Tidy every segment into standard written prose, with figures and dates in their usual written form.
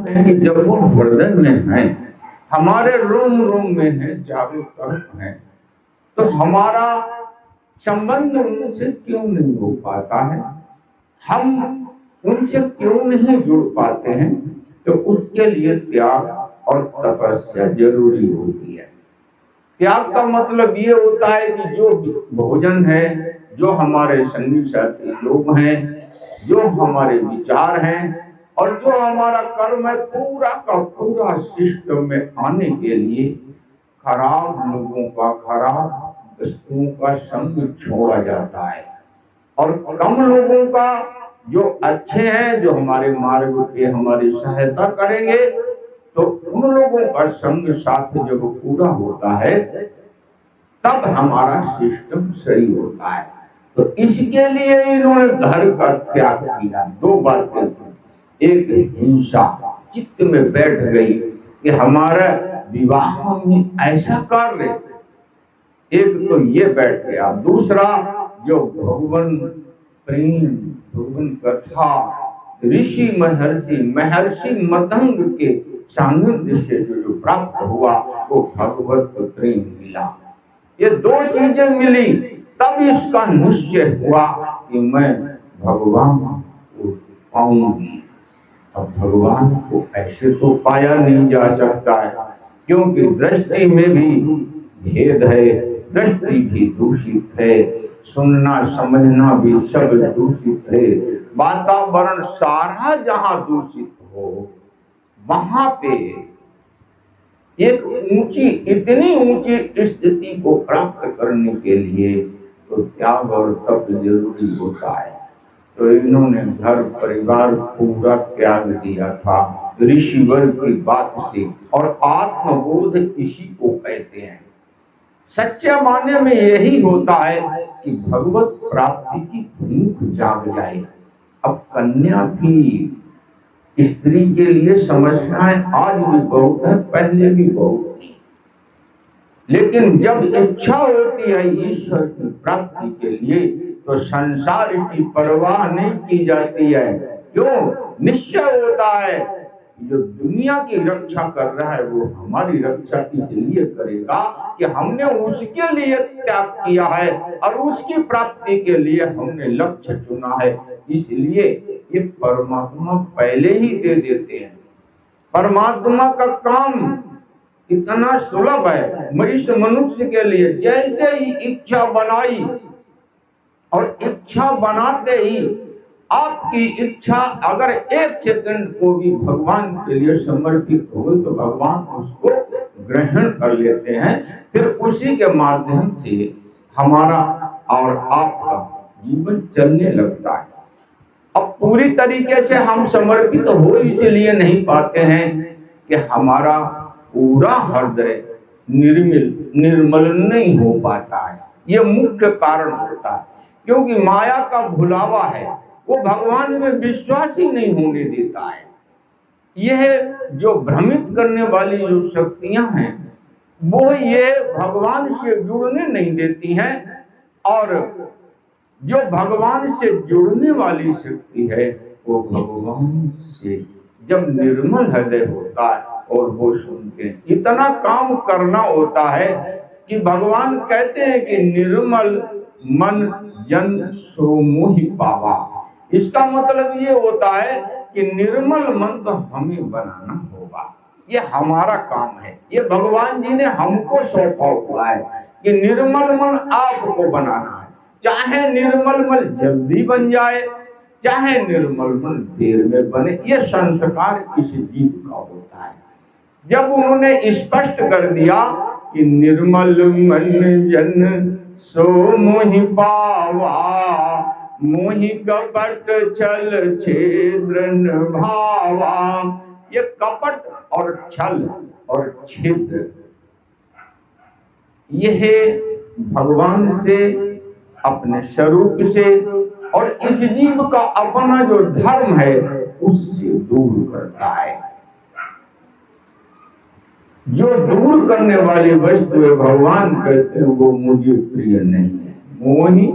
है कि जब वो हृदय में है, हमारे रोम रोम में है, चारों तरफ है, तो हमारा संबंध उनसे क्यों नहीं हो पाता है, हम उनसे क्यों नहीं जुड़ पाते हैं? तो उसके लिए त्याग और तपस्या जरूरी होती है। त्याग का मतलब ये होता है कि जो भोजन है, जो हमारे संगी साथी लोग हैं, जो हमारे विचार हैं और जो हमारा कर्म है, पूरा का पूरा सिस्टम में आने के लिए खराब लोगों का, खराब वस्तुओं का संग छोड़ा जाता है और कम लोगों का, जो अच्छे हैं, जो हमारे मार्ग पे हमारी सहायता करेंगे, तो उन लोगों का संग साथ जब पूरा होता है तब हमारा सिस्टम सही होता है। तो इसके लिए इन्होंने घर का त्याग किया। दो बातें थी, एक हिंसा चित्त में बैठ गई कि हमारा विवाह में ऐसा कार्य, एक तो ये बैठ गया। दूसरा, जो भगवान प्रेम, भगवान कथा, ऋषि महर्षि मतंग के सानिध्य से जो प्राप्त हुआ वो भगवत प्रेम मिला। ये दो चीजें मिली तब इसका निश्चय हुआ कि मैं भगवान को पाऊंगी। अब भगवान को ऐसे तो पाया नहीं जा सकता है, क्योंकि दृष्टि में भी भेद है, दृष्टि भी दूषित है, सुनना समझना भी सब दूषित है। वातावरण सारा जहां दूषित हो, वहां पे एक ऊंची, इतनी ऊंची स्थिति को प्राप्त करने के लिए तो त्याग और तप जरूरी होता है। तो इन्होंने घर परिवार पूरा त्याग दिया था ऋषिवर की बात से, और आत्मबोध इसी को कहते हैं। सच्चे माने में यही होता है कि भगवत प्राप्ति की भूख जाग जाए। अब कन्या थी, स्त्री के लिए समस्याएं आज भी बहुत है, पहले भी बहुत थी, लेकिन जब इच्छा होती है ईश्वर की प्राप्ति के लिए तो संसार की परवाह नहीं की जाती है। क्यों? निश्चय होता है जो दुनिया की रक्षा कर रहा है वो हमारी रक्षा इसलिए करेगा कि हमने उसके लिए त्याग किया है और उसकी प्राप्ति के लिए हमने लक्ष्य चुना है। इसलिए ये परमात्मा पहले ही दे देते हैं। परमात्मा का काम इतना सुलभ है इस मनुष्य के लिए। जैसे ही इच्छा बनाई और इच्छा बनाते ही आपकी इच्छा अगर एक सेकंड को भी भगवान के लिए समर्पित हो तो भगवान उसको ग्रहण कर लेते हैं। फिर उसी के माध्यम से हमारा और आपका जीवन चलने लगता है। अब पूरी तरीके से हम समर्पित हो इसलिए नहीं पाते हैं कि हमारा पूरा हृदय निर्मल नहीं हो पाता है। ये मुख्य कारण होता है, क्योंकि माया का भुलावा है, वो भगवान में विश्वास ही नहीं होने देता है। यह जो भ्रमित करने वाली जो शक्तियां हैं वो ये भगवान से जुड़ने नहीं देती हैं, और जो भगवान से जुड़ने वाली शक्ति है वो भगवान से जब निर्मल हृदय होता है और वो सुनते हैं। इतना काम करना होता है कि भगवान कहते हैं कि निर्मल मन जन सो मोहि पावा। इसका मतलब ये होता है कि निर्मल मन तो हमें बनाना होगा, ये हमारा काम है। ये भगवान जी ने हमको सौंपा हुआ है कि निर्मल मन आपको बनाना है। चाहे निर्मल मन जल्दी बन जाए, चाहे निर्मल मन देर में बने, ये संस्कार इस जीव का होता है। जब उन्होंने स्पष्ट कर दिया कि निर्मल मन जन सो मोहि पावा, मोहि कपट छल छिद्र भावा। ये कपट और छल और छिद्र यह भगवान से, अपने स्वरूप से और इस जीव का अपना जो धर्म है उससे दूर करता है। जो दूर करने वाली वस्तु है भगवान कहते हैं वो मुझे प्रिय नहीं है। मोहि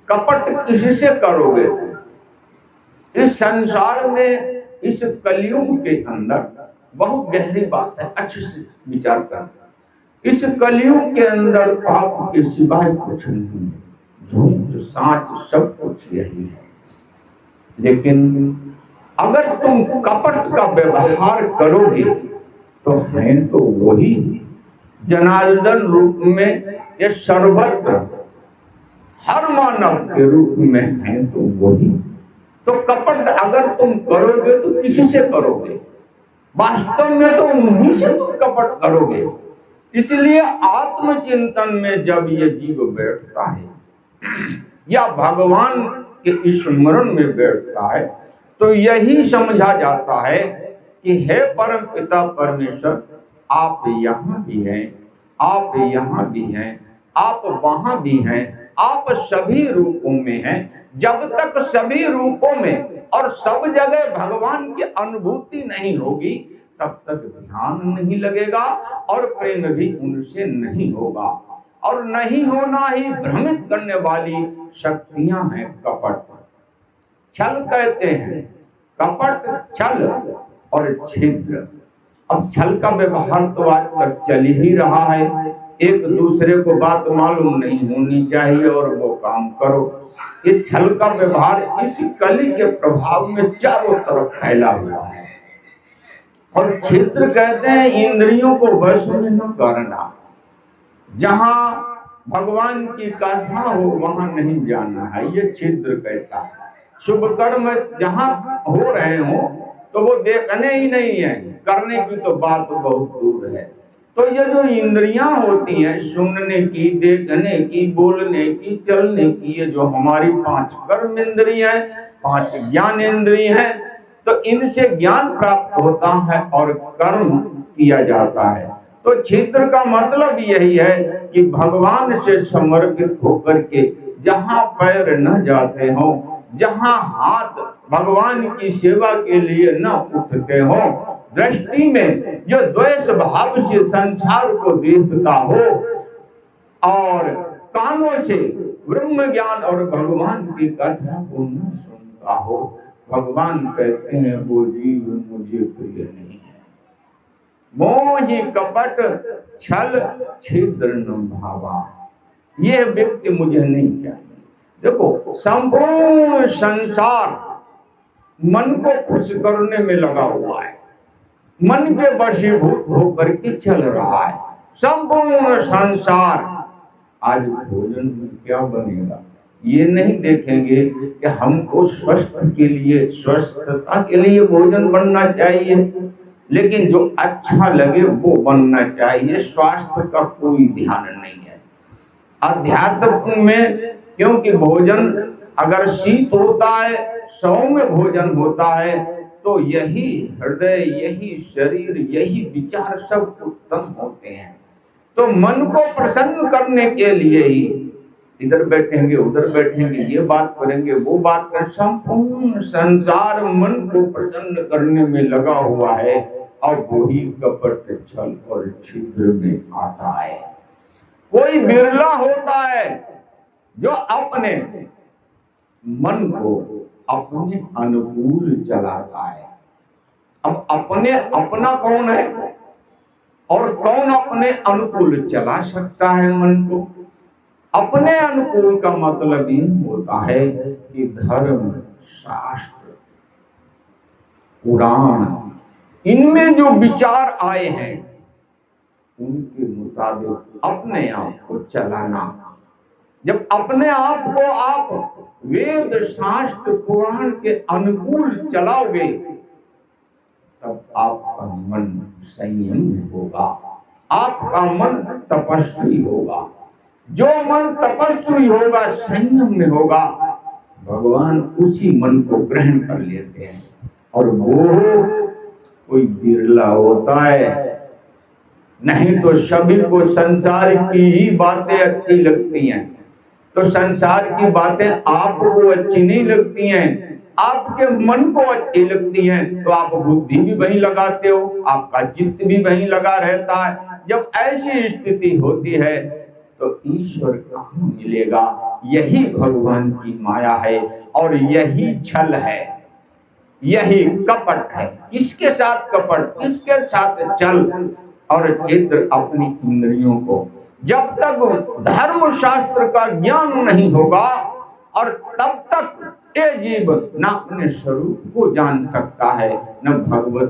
कपट किससे करोगे? इस संसार में इस कलयुग के अंदर बहुत गहरी बात है, अच्छे से विचार कर। इस कलयुग के अंदर पाप के सिवाय कुछ नहीं, झूठ साच सब कुछ यही है। लेकिन अगर तुम कपट का व्यवहार करोगे तो है तो वही जनार्दन रूप में, ये सर्वत्र हर मानव के रूप में है तो वही। तो कपट अगर तुम करोगे तो किसी से करोगे? वास्तव में तो उन्हीं से तुम कपट करोगे। इसलिए आत्मचिंतन में जब ये जीव बैठता है या भगवान के स्मरण में बैठता है तो यही समझा जाता है कि हे परम पिता परमेश्वर, आप यहाँ भी हैं, आप यहाँ भी हैं, आप वहां भी हैं, आप सभी रूपों में हैं। जब तक सभी रूपों में और सब जगह भगवान की अनुभूति नहीं होगी तब तक ध्यान नहीं लगेगा और प्रेम भी उनसे नहीं होगा। और नहीं होना ही भ्रमित करने वाली शक्तियां हैं कपट। छल कहते हैं, कपट, छल और छिद्र। अब छल का व्यवहार तो आजकल चल ही रहा है, एक दूसरे को बात मालूम नहीं होनी चाहिए और वो काम करो। ये छल का व्यवहार इस कली के प्रभाव में चारों तरफ फैला हुआ है। और छिद्र कहते हैं इंद्रियों को वश में न करना। जहां भगवान की कथा हो वहां नहीं जाना है, ये छिद्र कहता है। शुभ कर्म जहां हो रहे हो तो वो देखने ही नहीं है, करने की तो बात बहुत दूर है। तो ये जो इंद्रियां होती हैं, सुनने की, देखने की, बोलने की, चलने की, ये जो हमारी 5 कर्म इंद्रियां हैं, 5 ज्ञान इंद्रिय हैं, तो इनसे ज्ञान प्राप्त होता है और कर्म किया जाता है। तो छिद्र का मतलब यही है कि भगवान से समर्पित होकर के जहां पैर न जाते हो, जहां हाथ भगवान की सेवा के लिए न उठते हो, दृष्टि में जो द्वेष भाव से संसार को देखता हो और कानों से ब्रह्म ज्ञान और भगवान की कथा को न सुनता हो, भगवान कहते हैं वो जीव मुझे प्रिय नहीं है। मोहि कपट छल छिद्र न भावा, यह व्यक्ति मुझे नहीं चाहिए। देखो, संपूर्ण संसार मन को खुश करने में लगा हुआ है, मन के वशीभूत होकर के चल रहा है संपूर्ण संसार। आज भोजन में क्या बनेगा ये नहीं देखेंगे कि हमको स्वस्थ के लिए, स्वस्थता के लिए भोजन बनना चाहिए, लेकिन जो अच्छा लगे वो बनना चाहिए। स्वास्थ्य का कोई ध्यान नहीं है अध्यात्म में, क्योंकि भोजन अगर शीत होता है, सौम्य भोजन होता है, तो यही हृदय, यही शरीर, यही विचार सब उत्तम होते हैं। तो मन को प्रसन्न करने के लिए ही इधर बैठेंगे, उधर बैठेंगे, ये बात करेंगे, वो बात करें। संपूर्ण संसार मन को प्रसन्न करने में लगा हुआ है और वही कपट, छल और छिद्र में आता है। कोई बिरला होता है जो अपने मन को अपने अनुकूल चलाता है। अब अपना कौन है और कौन अपने अनुकूल चला सकता है मन को? अपने अनुकूल का मतलब ये होता है कि धर्म, शास्त्र, पुराण, इनमें जो विचार आए हैं उनके मुताबिक अपने आप को चलाना। जब अपने आप को आप वेद, शास्त्र, पुराण के अनुकूल चलाओगे तब आपका मन संयम होगा, आपका मन तपस्वी होगा। जो मन तपस्वी होगा, संयम में होगा, भगवान उसी मन को ग्रहण कर लेते हैं। और वो कोई बिरला होता है, नहीं तो सभी को संसार की ही बातें अच्छी लगती हैं। तो संसार की बातें आपको अच्छी नहीं लगती हैं, आपके मन को अच्छी लगती हैं, तो आप बुद्धि भी वहीं लगाते हो, आपका चित्त भी वहीं लगा रहता है। जब ऐसी स्थिति होती है तो ईश्वर कहाँ मिलेगा? यही भगवान की माया है और यही छल है। यही कपट है। किसके साथ कपट, किसके साथ चल और चित्र अपनी इंद्रियों को। जब तक धर्म शास्त्र का ज्ञान नहीं होगा और तब तक ये जीव न अपने स्वरूप को जान सकता है, न भगवत